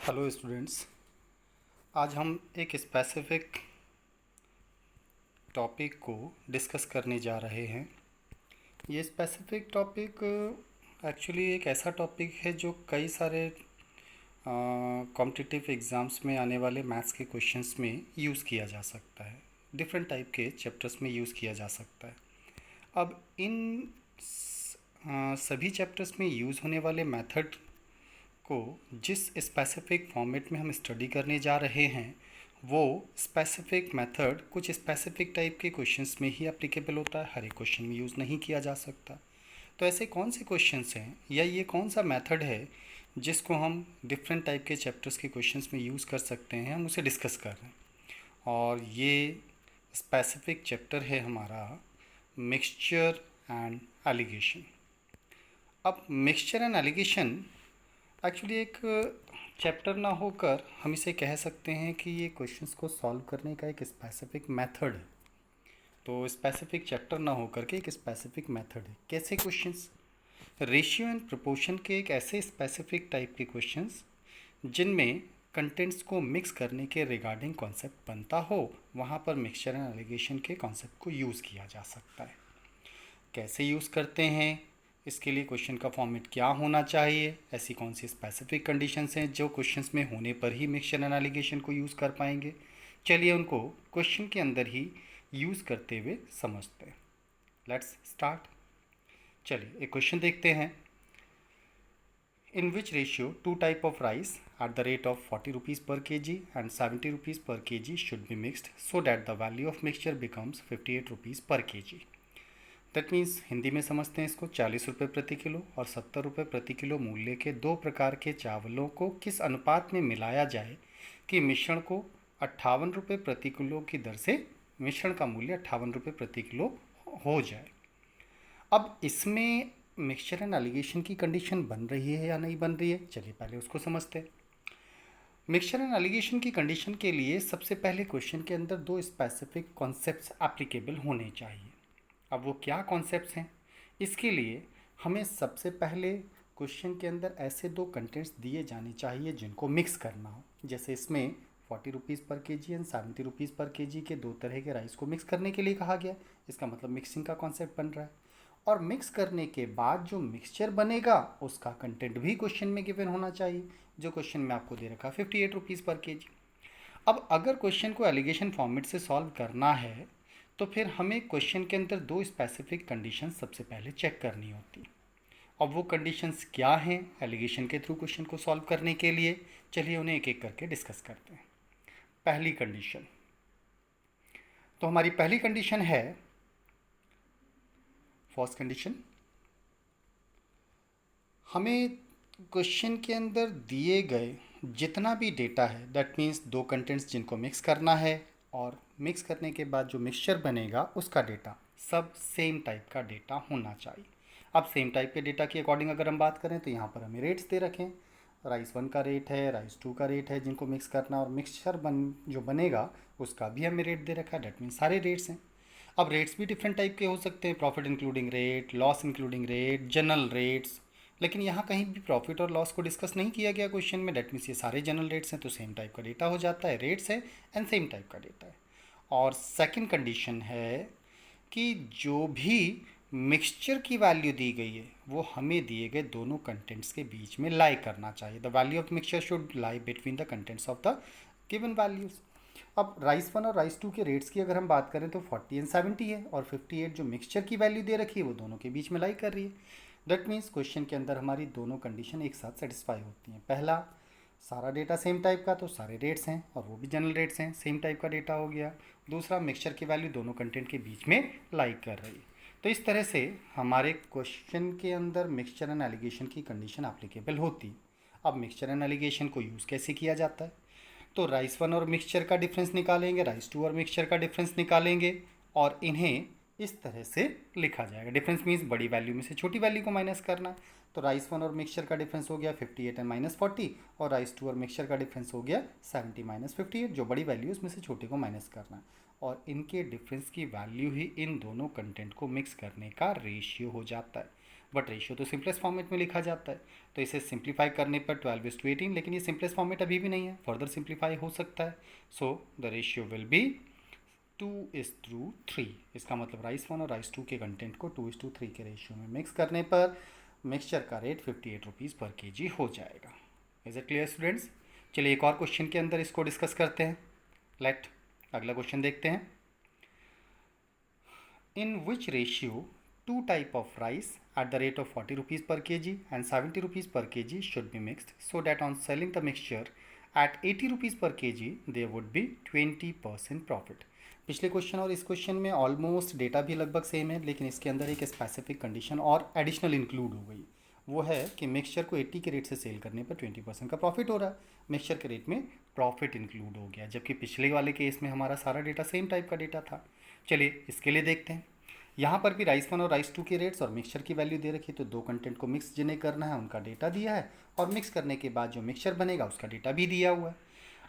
Hello students. आज हम एक स्पेसिफिक टॉपिक को डिस्कस करने जा रहे हैं। ये स्पेसिफिक टॉपिक एक्चुअली एक ऐसा टॉपिक है जो कई सारे कॉम्पिटिटिव एग्ज़ाम्स में आने वाले मैथ्स के क्वेश्चंस में यूज़ किया जा सकता है। डिफरेंट टाइप के चैप्टर्स में यूज़ किया जा सकता है। अब इन सभी चैप्टर्स में यूज़ होने वाले मेथड को जिस स्पेसिफिक फॉर्मेट में हम स्टडी करने जा रहे हैं वो स्पेसिफिक मेथड कुछ स्पेसिफिक टाइप के क्वेश्चंस में ही एप्लीकेबल होता है, हर एक क्वेश्चन में यूज़ नहीं किया जा सकता। तो ऐसे कौन से क्वेश्चंस हैं या ये कौन सा मेथड है जिसको हम डिफरेंट टाइप के चैप्टर्स के क्वेश्चंस में यूज़ कर सकते हैं, हम उसे डिस्कस कर रहे हैं। और ये स्पेसिफिक चैप्टर है हमारा मिक्सचर एंड एलिगेशन। अब मिक्सचर एंड एलिगेशन एक्चुअली एक चैप्टर ना होकर हम इसे कह सकते हैं कि ये क्वेश्चंस को सॉल्व करने का एक स्पेसिफिक मेथड है। तो स्पेसिफिक चैप्टर ना होकर के एक स्पेसिफिक मेथड है। कैसे क्वेश्चंस? रेशियो एंड प्रोपोर्शन के एक ऐसे स्पेसिफिक टाइप के क्वेश्चंस जिनमें कंटेंट्स को मिक्स करने के रिगार्डिंग कॉन्सेप्ट बनता हो, वहाँ पर मिक्सचर एंड एलिगेशन के कॉन्सेप्ट को यूज़ किया जा सकता है। कैसे यूज़ करते हैं, इसके लिए क्वेश्चन का फॉर्मेट क्या होना चाहिए, ऐसी कौन सी स्पेसिफिक कंडीशंस हैं जो क्वेश्चंस में होने पर ही मिक्सचर एंड एलिगेशन को यूज़ कर पाएंगे। चलिए उनको क्वेश्चन के अंदर ही यूज़ करते हुए समझते हैं। Let's start. चलिए एक क्वेश्चन देखते हैं। In which ratio two type of rice at the rate of 40 rupees per kg and 70 rupees per kg should be mixed so that the value of mixture becomes 58 rupees per kg। That means Hindi में समझते हैं इसको, 40 रुपये प्रति kilo और 70 रुपये प्रति kilo मूल्य के दो प्रकार के चावलों को किस अनुपात में मिलाया जाए कि मिश्रण को 58 रुपये प्रति किलो की दर से मिश्रण का मूल्य 58 रुपये प्रति किलो हो जाए। अब इसमें मिक्सचर एंड एलिगेशन की कंडीशन बन रही है या नहीं बन रही है, चलिए पहले उसको समझते हैं। मिक्सचर एंड एलिगेशन की कंडीशन के लिए सबसे पहले क्वेश्चन के अंदर दो स्पेसिफिक कॉन्सेप्ट्स एप्लीकेबल होने चाहिए। अब वो क्या कॉन्सेप्ट्स हैं, इसके लिए हमें सबसे पहले क्वेश्चन के अंदर ऐसे दो कंटेंट्स दिए जाने चाहिए जिनको मिक्स करना हो। जैसे इसमें 40 rupees per kg and 70 rupees per kg के दो तरह के राइस को मिक्स करने के लिए कहा गया। इसका मतलब मिक्सिंग का कॉन्सेप्ट बन रहा है। और मिक्स करने के बाद जो मिक्सचर बनेगा उसका कंटेंट भी क्वेश्चन में गिवन होना चाहिए, जो क्वेश्चन में आपको दे रखा 58 रुपीज़ पर kg। अब अगर क्वेश्चन को एलिगेशन फॉर्मेट से सॉल्व करना है तो फिर हमें क्वेश्चन के अंदर दो स्पेसिफिक कंडीशन सबसे पहले चेक करनी होती। अब वो कंडीशंस क्या हैं एलिगेशन के थ्रू क्वेश्चन को सॉल्व करने के लिए, चलिए उन्हें एक एक करके डिस्कस करते हैं। पहली कंडीशन, तो हमारी पहली कंडीशन है, फर्स्ट कंडीशन, हमें क्वेश्चन के अंदर दिए गए जितना भी डेटा है, दैट मीन्स दो कंटेंट्स जिनको मिक्स करना है और मिक्स करने के बाद जो मिक्सचर बनेगा उसका डेटा सब सेम टाइप का डेटा होना चाहिए। अब सेम टाइप के डेटा की अकॉर्डिंग अगर हम बात करें तो यहाँ पर हमें रेट्स दे रखें। राइस 1 का रेट है, राइस 2 का रेट है जिनको मिक्स करना, और मिक्सचर जो बनेगा उसका भी हमें रेट दे रखा है, डेट मीन्स सारे रेट्स हैं। अब रेट्स भी डिफरेंट टाइप के हो सकते हैं, profit including rate, loss including rate, general rates. लेकिन यहाँ कहीं भी प्रॉफिट और लॉस को डिस्कस नहीं किया गया क्वेश्चन में, डेट मीन्स ये सारे जनरल रेट्स हैं तो सेम टाइप का डेटा हो जाता है, रेट्स है एंड सेम टाइप का डेटा है। और सेकंड कंडीशन है कि जो भी मिक्सचर की वैल्यू दी गई है वो हमें दिए गए दोनों कंटेंट्स के बीच में लाई करना चाहिए। The value of mixture should lie between the contents of the given values. अब राइस 1 और राइस 2 के रेट्स की अगर हम बात करें तो 40 एंड 70 है, और 58 जो मिक्सचर की वैल्यू दे रखी है वो दोनों के बीच में लाई कर रही है। दैट मीन्स क्वेश्चन के अंदर हमारी दोनों कंडीशन एक साथ सेटिस्फाई होती हैं। पहला, सारा डेटा सेम टाइप का तो सारे रेट्स हैं और वो भी जनरल रेट्स हैं, सेम टाइप का डेटा हो गया। दूसरा, मिक्सचर की वैल्यू दोनों कंटेंट के बीच में लाई कर रही है। तो इस तरह से हमारे क्वेश्चन के अंदर मिक्सचर एंड एलिगेशन की कंडीशन एप्लीकेबल होती। अब मिक्सचर एंड एलिगेशन को यूज़ कैसे किया जाता है, तो राइस 1 और मिक्सचर का डिफरेंस निकालेंगे, राइस 2 और मिक्सचर का डिफरेंस निकालेंगे और इन्हें इस तरह से लिखा जाएगा। डिफरेंस मीन्स बड़ी वैल्यू में से छोटी वैल्यू को माइनस करना। तो राइस 1 और मिक्सचर का डिफरेंस हो गया 58 एंड -40, और राइस 2 और मिक्सचर का डिफरेंस हो गया 70 -58। जो बड़ी वैल्यू उसमें से छोटे को माइनस करना, और इनके डिफरेंस की वैल्यू ही इन दोनों कंटेंट को मिक्स करने का रेशियो हो जाता है। बट रेशियो तो सिंपलेस्ट फॉर्मेट में लिखा जाता है, तो इसे सिंप्लीफाई करने पर 12:18, लेकिन ये सिंपलेस्ट फॉर्मेट अभी भी नहीं है, फर्दर सिंप्लीफाई हो सकता है। So the ratio will be 2:3। इसका मतलब राइस 1 और राइस 2 के कंटेंट को 2:3 के रेशियो में मिक्स करने पर मिक्सचर का रेट 58 रुपीज़ पर केजी हो जाएगा। Is it clear students? चलिए एक और क्वेश्चन के अंदर इसको डिस्कस करते हैं। लेट अगला क्वेश्चन देखते हैं। In which ratio two type of rice at the rate of 40 rupees per kg and 70 rupees per kg should be mixed so that on selling the mixture at 80 rupees per kg there would be 20% profit। पिछले question और इस question में almost data भी लगभग same है, लेकिन इसके अंदर एक स्पेसिफिक कंडीशन और एडिशनल इंक्लूड हो गई। वो है कि मिक्सचर को 80 के रेट से सेल करने पर 20% का प्रॉफिट हो रहा है, मिक्सचर के रेट में प्रॉफिट इंक्लूड हो गया, जबकि पिछले वाले केस में हमारा सारा डेटा सेम टाइप का डेटा था। चलिए इसके लिए देखते हैं। यहाँ पर भी राइस 1 और राइस 2 के रेट्स और मिक्सचर की वैल्यू दे रखी है, तो दो कंटेंट को मिक्स जिन्हें करना है उनका डेटा दिया है, और मिक्स करने के बाद जो मिक्सचर बनेगा उसका डेटा भी दिया हुआ है।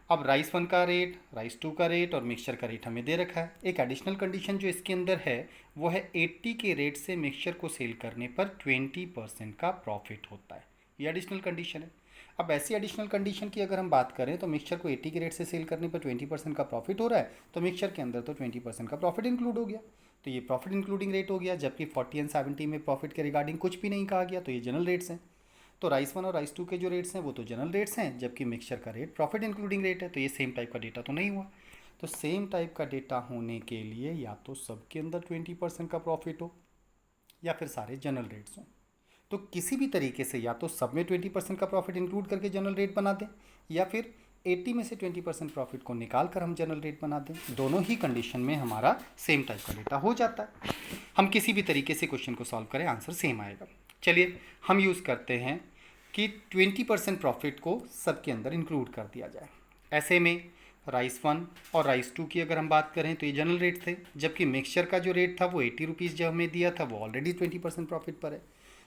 अब राइस 1 का रेट, राइस 2 का रेट और मिक्सचर का रेट हमें दे रखा है। एक एडिशनल कंडीशन जो इसके अंदर है वो है 80 के रेट से मिक्सचर को सेल करने पर 20% का प्रॉफिट होता है, ये एडिशनल कंडीशन है। अब ऐसी एडिशनल कंडीशन की अगर हम बात करें तो मिक्सचर को 80 के रेट से सेल करने पर 20% का प्रॉफिट हो रहा है, तो मिक्सचर के अंदर तो 20% का प्रॉफिट इंक्लूड हो गया, तो ये प्रॉफिट इंक्लूडिंग रेट हो गया। जबकि 40 एंड 70 में प्रॉफिट के रिगार्डिंग कुछ भी नहीं कहा गया, तो ये जनरल रेट्स हैं। तो राइस 1 और राइस 2 के जो रेट्स हैं वो तो जनरल रेट्स हैं, जबकि मिक्सचर का रेट प्रॉफिट इंक्लूडिंग रेट है, तो ये सेम टाइप का डेटा तो नहीं हुआ। तो सेम टाइप का डेटा होने के लिए या तो सबके अंदर 20% का प्रॉफिट हो या फिर सारे जनरल रेट्स हों। तो किसी भी तरीके से या तो सब में 20% का प्रॉफिट इंक्लूड करके जनरल रेट बना दें, या फिर 80 में से 20% प्रॉफिट को निकाल कर हम जनरल रेट बना दें। दोनों ही कंडीशन में हमारा सेम टाइप का डेटा हो जाता है। हम किसी भी तरीके से क्वेश्चन को सॉल्व करें आंसर सेम आएगा। चलिए हम यूज़ करते हैं कि 20% प्रॉफिट को सबके अंदर इंक्लूड कर दिया जाए। ऐसे में राइस 1 और राइस 2 की अगर हम बात करें तो ये जनरल रेट थे, जबकि मिक्सचर का जो रेट था वो 80 रुपीज़ जो हमें दिया था वो ऑलरेडी 20% प्रॉफिट पर है।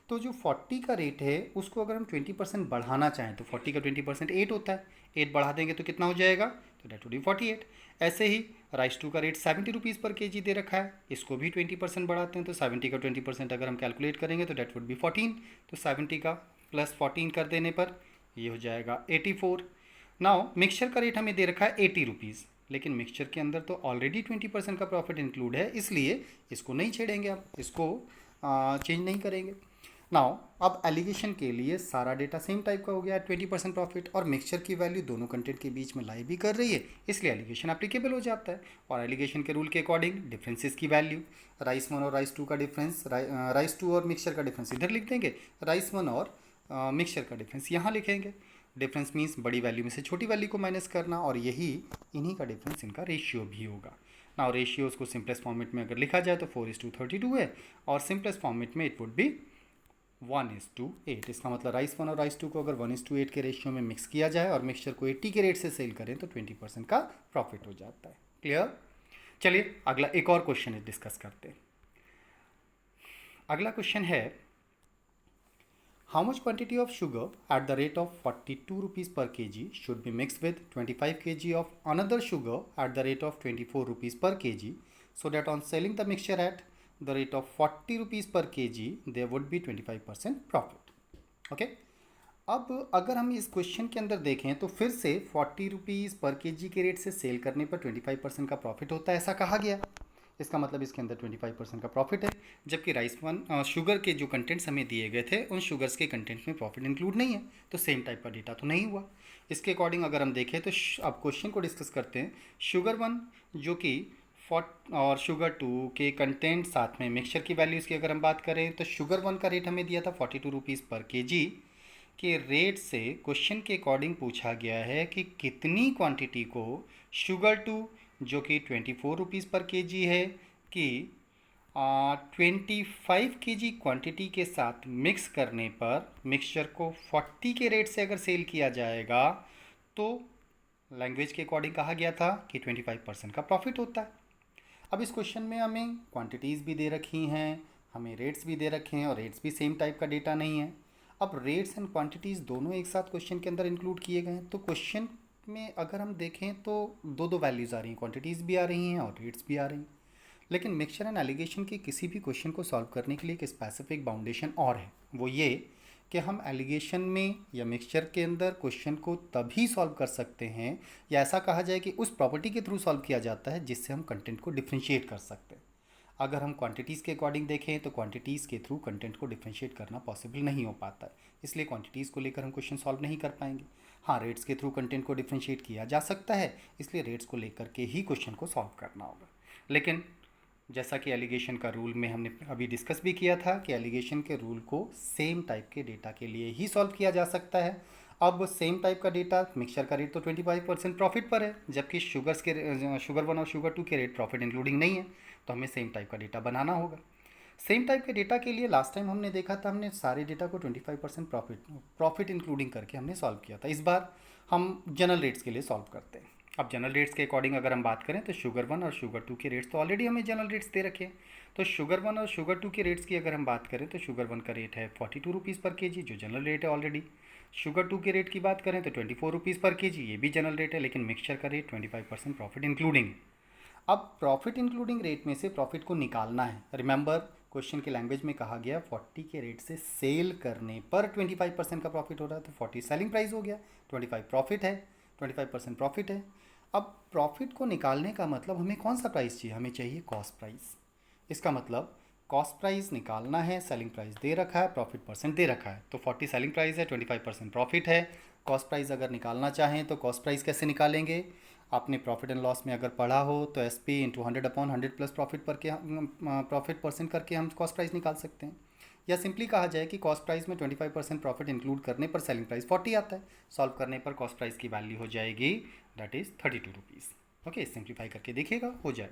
तो जो 40 का रेट है उसको अगर हम 20% बढ़ाना चाहें तो 40 का 20% 8 होता है, 8 बढ़ा देंगे तो कितना हो जाएगा, तो डेट वुड बी 48। ऐसे ही राइस 2 का रेट 70 रुपीज़ पर केजी दे रखा है, इसको भी 20% बढ़ाते हैं, तो 70 का 20% अगर हम कैलकुलेट करेंगे तो डेट वुड बी 14। तो 70 का प्लस 14 कर देने पर ये हो जाएगा 84। नाउ मिक्सचर का रेट हमें दे रखा है 80 रुपीज़, लेकिन मिक्सचर के अंदर तो ऑलरेडी 20% का प्रॉफिट इंक्लूड है, इसलिए इसको नहीं छेड़ेंगे, आप इसको चेंज नहीं करेंगे। नाउ अब एलिगेशन के लिए सारा डेटा सेम टाइप का हो गया है, 20% प्रॉफिट, और मिक्सचर की वैल्यू दोनों कंटेंट के बीच में लाई भी कर रही है, इसलिए एलिगेशन एप्लीकेबल हो जाता है। और एलिगेशन के रूल के अकॉर्डिंग डिफरेंसेस की वैल्यू, राइस 1 और राइस 2 का डिफरेंस, राइस 2 और मिक्सचर का डिफरेंस इधर लिख देंगे, राइस 1 और मिक्सचर का डिफरेंस यहाँ लिखेंगे। डिफरेंस मीन्स बड़ी वैल्यू में से छोटी वैल्यू को माइनस करना, और यही इन्हीं का डिफरेंस इनका रेशियो भी होगा। नाउ रेशियोज को सिंपलेस्ट फॉर्मेट में अगर लिखा जाए तो 4:32 है, और सिंपलेस्ट फॉर्मेट में इट वुड बी 1:8। इसका मतलब राइस 1 और राइस 2 को अगर 1:8 के रेशियो में मिक्स किया जाए और मिक्सचर को 80 के रेट से सेल करें तो 20% का प्रॉफिट हो जाता है। क्लियर? चलिए अगला एक और क्वेश्चन डिस्कस करते हैं। अगला क्वेश्चन है, how much quantity of sugar eight the rate of 42 rupees per kg should be mixed with 25 kg of another sugar eight the rate of 24 rupees per kg so that on selling the mixture eight the rate of 40 rupees per kg there would be 25% profit। Okay, अब अगर हम इस question के अंदर देखें तो फिर से 40 रुपीज़ पर केजी के रेट से सेल करने पर 25% का प्रॉफिट होता है, ऐसा कहा गया। इसका मतलब इसके अंदर 25% का प्रॉफिट है, जबकि राइस 1 शुगर के जो कंटेंट्स हमें दिए गए थे उन शुगर्स के कंटेंट्स में प्रॉफिट इंक्लूड नहीं है, तो सेम टाइप का डेटा तो नहीं हुआ। इसके अकॉर्डिंग अगर हम देखें तो अब क्वेश्चन को डिस्कस करते हैं। शुगर 1 जो कि और शुगर 2 के कंटेंट साथ में मिक्सचर की वैल्यूज़ की अगर हम बात करें तो शुगर 1 का रेट हमें दिया था 42 रुपीज़ पर केजी के रेट से क्वेश्चन के अकॉर्डिंग पूछा गया है कि कितनी क्वांटिटी को शुगर 2 जो कि 24 रुपीज़ पर केजी है कि 25 केजी क्वांटिटी के साथ मिक्स करने पर मिक्सचर को 40 के रेट से अगर सेल किया जाएगा तो लैंग्वेज के अकॉर्डिंग कहा गया था कि 25% का प्रॉफिट होता है। अब इस क्वेश्चन में हमें क्वांटिटीज़ भी दे रखी हैं, हमें रेट्स भी दे रखे हैं, और रेट्स भी सेम टाइप का डेटा नहीं है। अब रेट्स एंड क्वांटिटीज़ दोनों एक साथ क्वेश्चन के अंदर इंक्लूड किए गए हैं, तो क्वेश्चन में अगर हम देखें तो दो वैल्यूज़ आ रही हैं, क्वांटिटीज़ भी आ रही हैं और रेट्स भी आ रही हैं। लेकिन मिक्सचर एंड एलिगेशन के किसी भी क्वेश्चन को सॉल्व करने के लिए एक स्पेसिफिक बाउंडेशन और है, वो ये कि हम एलिगेशन में या मिक्सचर के अंदर क्वेश्चन को तभी सॉल्व कर सकते हैं, या ऐसा कहा जाए कि उस प्रॉपर्टी के थ्रू सॉल्व किया जाता है जिससे हम कंटेंट को डिफ्रेंशिएट कर सकते हैं। अगर हम क्वांटिटीज़ के अकॉर्डिंग देखें तो क्वांटिटीज़ के थ्रू कंटेंट को डिफ्रेंशिएट करना पॉसिबल नहीं हो पाता है, इसलिए क्वांटिटीज़ को लेकर हम क्वेश्चन सॉल्व नहीं कर पाएंगे। हाँ, रेट्स के थ्रू कंटेंट को डिफ्रेंशिएट किया जा सकता है, इसलिए रेट्स को लेकर के ही क्वेश्चन को सॉल्व करना होगा। लेकिन जैसा कि एलिगेशन का रूल में हमने अभी डिस्कस भी किया था कि एलिगेशन के रूल को सेम टाइप के डेटा के लिए ही सॉल्व किया जा सकता है। अब सेम टाइप का डेटा, मिक्सचर का रेट तो 25% प्रॉफिट पर है, जबकि शुगर 1 और शुगर 2 के रेट प्रॉफिट इंक्लूडिंग नहीं है, तो हमें सेम टाइप का डेटा बनाना होगा। सेम टाइप के डेटा के लिए लास्ट टाइम हमने देखा था, हमने सारे डेटा को 25% प्रॉफिट इंक्लूडिंग करके हमने सॉल्व किया था। इस बार हम जनरल रेट्स के लिए सॉल्व करते हैं। अब जनरल रेट्स के अकॉर्डिंग अगर हम बात करें तो शुगर 1 और शुगर 2 के रेट्स तो ऑलरेडी हमें जनरल रेट्स दे रखे हैं। तो शुगर 1 और शुगर 2 के रेट्स की अगर हम बात करें तो शुगर 1 का रेट है 42 रुपीज़ पर केजी, जो जनरल रेट है ऑलरेडी। शुगर 2 के रेट की बात करें तो 24 रुपीज़ पर केजी, ये भी जनरल रेट है, लेकिन मिक्सचर का रेट 25% प्रॉफिट इंक्लूडिंग। अब प्रॉफिट इंक्लूडिंग रेट में से प्रॉफिट को निकालना है। रिमेंबर, क्वेश्चन की लैंग्वेज में कहा गया 40 के रेट से सेल करने पर 25% का प्रॉफिट हो रहा है, तो 40 सेलिंग प्राइस हो गया, 25 प्रॉफिट है, 25% प्रॉफिट है। अब प्रॉफिट को निकालने का मतलब हमें कौन सा प्राइस चाहिए, हमें चाहिए कॉस्ट प्राइस। इसका मतलब कॉस्ट प्राइस निकालना है, सेलिंग प्राइस दे रखा है, प्रॉफिट परसेंट दे रखा है, तो 40 सेलिंग प्राइस है, 25% प्रॉफिट है। कॉस्ट प्राइस अगर निकालना चाहें तो कॉस्ट प्राइस कैसे निकालेंगे, आपने प्रॉफिट एंड लॉस में अगर पढ़ा हो तो S P into 100/100 plus profit पर के प्रॉफिट परसेंट करके हम कॉस्ट प्राइस निकाल सकते हैं। या सिंपली कहा जाए कि कॉस्ट प्राइस में 25% प्रॉफिट इंक्लूड करने पर सेलिंग प्राइस 40 आता है, सॉल्व करने पर कॉस्ट प्राइस की वैल्यू हो जाएगी that is 32 rupees. Okay, simplify करके देखिएगा, हो जाए।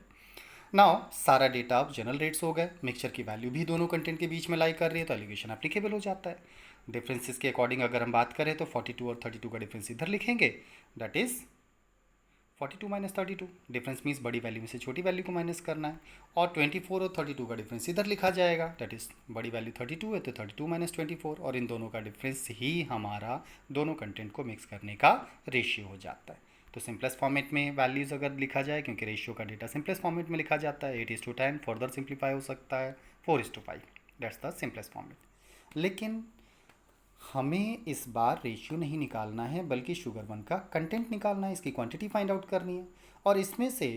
नाउ सारा डेटा अब जनरल रेट्स हो गए, मिक्सचर की वैल्यू भी दोनों कंटेंट के बीच में लाई कर रही है, तो एलिगेशन एप्लीकेबल हो जाता है। डिफरेंसेस के अकॉर्डिंग अगर हम बात करें तो 42 और 32 का डिफरेंस इधर लिखेंगे, that is 42 minus 32। Difference means बड़ी वैल्यू में से छोटी वैल्यू को माइनस करना है। और 24 और 32 का डिफरेंस इधर लिखा जाएगा, दैट इज़ बड़ी वैल्यू 32 है तो 32 माइनस 24, और इन दोनों का डिफरेंस ही हमारा दोनों कंटेंट को मिक्स करने का रेशियो हो जाता है। तो सिंपलेस्ट फॉर्मेट में वैल्यूज़ अगर लिखा जाए, क्योंकि रेशियो का डेटा सिंपलेस्ट फॉर्मेट में लिखा जाता है, 8:10, फर्दर सिंप्लीफाई हो सकता है 4:5, दैट्स द सिंपलेस्ट फॉर्मेट। लेकिन हमें इस बार रेशियो नहीं निकालना है, बल्कि शुगर 1 का कंटेंट निकालना है, इसकी क्वांटिटी फाइंड आउट करनी है। और इसमें से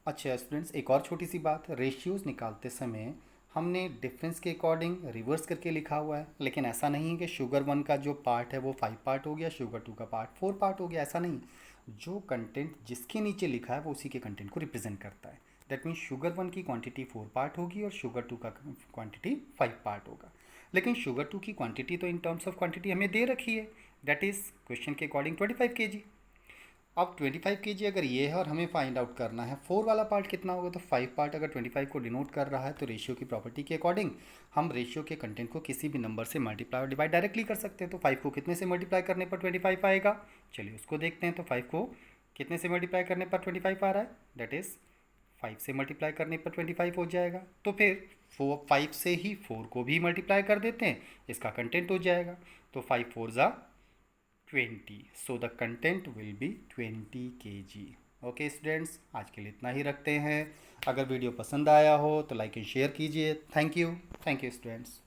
अच्छा स्टूडेंट्स, एक और छोटी सी बात, रेशियोज़ निकालते समय हमने डिफरेंस के अकॉर्डिंग रिवर्स करके लिखा हुआ है, लेकिन ऐसा नहीं है कि शुगर 1 का जो पार्ट है वो 5 पार्ट हो गया, शुगर 2 का पार्ट 4 पार्ट हो गया, ऐसा नहीं। जो कंटेंट जिसके नीचे लिखा है वो उसी के कंटेंट को रिप्रेजेंट करता है। दैट मीन्स शुगर 1 की क्वांटिटी 4 पार्ट होगी और शुगर 2 का क्वांटिटी 5 पार्ट होगा। लेकिन शुगर 2 की क्वांटिटी तो इन टर्म्स ऑफ क्वांटिटी हमें दे रखी है, दैट इज़ क्वेश्चन के अकॉर्डिंग 25 kg। अब 25 kg अगर ये है और हमें फाइंड आउट करना है 4 वाला पार्ट कितना होगा, तो 5 पार्ट अगर 25 को डिनोट कर रहा है तो रेशियो की प्रॉपर्टी के अकॉर्डिंग हम रेशियो के कंटेंट को किसी भी नंबर से मल्टीप्लाई और डिवाइड डायरेक्टली कर सकते हैं। तो 5 को कितने से मल्टीप्लाई करने पर 25 आएगा, चलिए उसको देखते हैं। तो 5 को कितने से मल्टीप्लाई करने पर 25 आ रहा है, दैट इज़ 5 से मल्टीप्लाई करने पर 25 हो जाएगा। तो फिर 5 से ही 4 को भी मल्टीप्लाई कर देते हैं, इसका कंटेंट हो जाएगा। तो 5 4 ज़ा 20, so the content will be 20 kg। Okay students, आज के लिए इतना ही रखते हैं। अगर वीडियो पसंद आया हो तो लाइक एंड शेयर कीजिए। Thank you students.